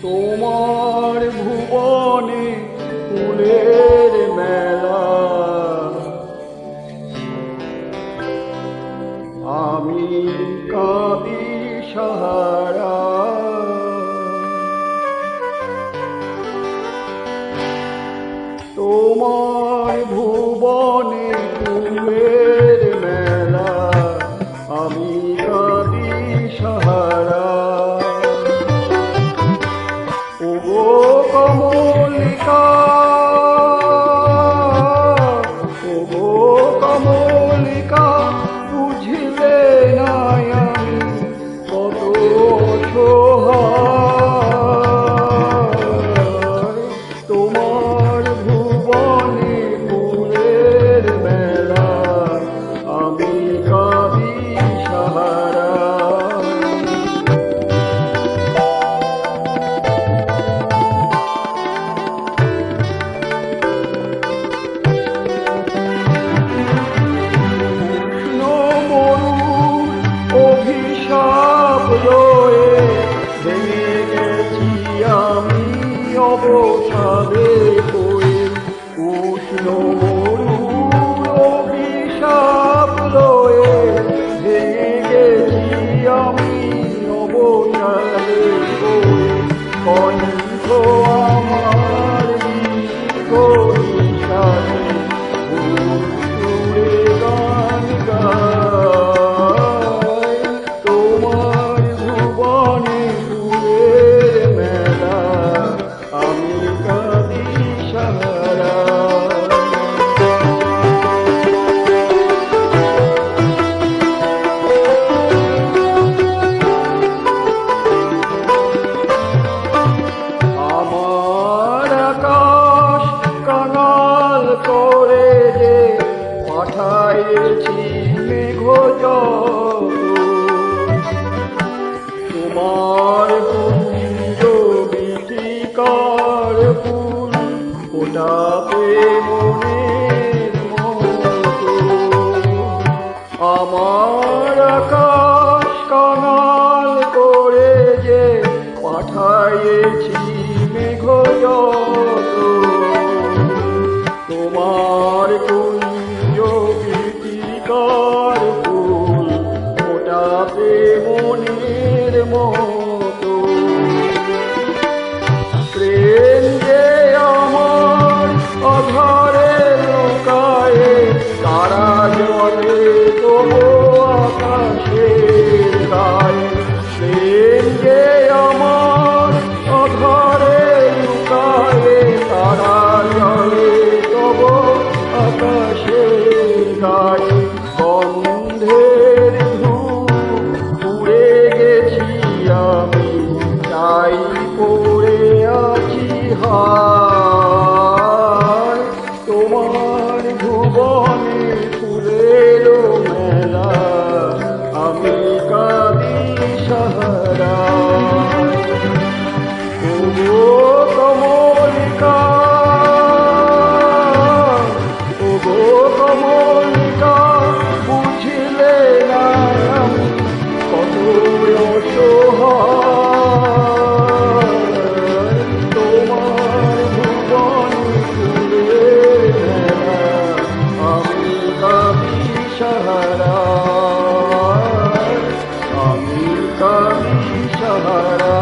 তোমার ভুবনে ফুলের মেলা, আমি কাঁদি সাহারা। তোমার ভুবনে ফুলের মেলা, আমি কাঁদি সাহারা। ওগো কমলিকা, ওগো কমলিকা, বুঝিলে না আমি কত অসহায়। তোমার ভুবনে ফুলের মেলা, আমি কাঁদি সাহারা। লয়ে ভেঙে গেছি আমি অবসাদে হয়ে, উষ্ণ মরুর অভিশাপ লয়ে ভেঙে গেছি আমি অবসাদে হয়ে। কণ্ঠ আমার দীর্ঘ নিঃশ্বাসে সুরে গান গায়। তোমার ভুবনে ফুলের মেলা, আমি কাঁদি সাহারা। আমার আকাশ কাঙাল করে যে পাঠাইছি মেঘজল, তোমার কুঞ্জ গীতিকার ফুল ফোটাতে মনের মতো। আমার আকাশ কাঙাল করে যে পাঠাইছি মেঘজল, তোমার কুঞ্জ গীতিকার ফুল ফোটাতে মনের মতো। প্রেম যে আমার অধরে লুকায়ে, তারা জলে তবু আকাশের গায়ে। প্রেম যে আমার অধরে লুকায়ে, তারা জলে তবু আকাশের গায়ে। গন্ধের ধূপ পুড়ে গেছি আমি, তাই পড়ে আছি হায়। তোমার ভুবনে ফুলের মেলা, আমি কাঁদি সাহারা। ওগো কমলিকা, ওগো কমলিকা, বুঝিলে না আমি কত অসহায়। তোমার ভুবনে ফুলের মেলা, আমি কাঁদি সাহারা, আমি কাঁদি সাহারা।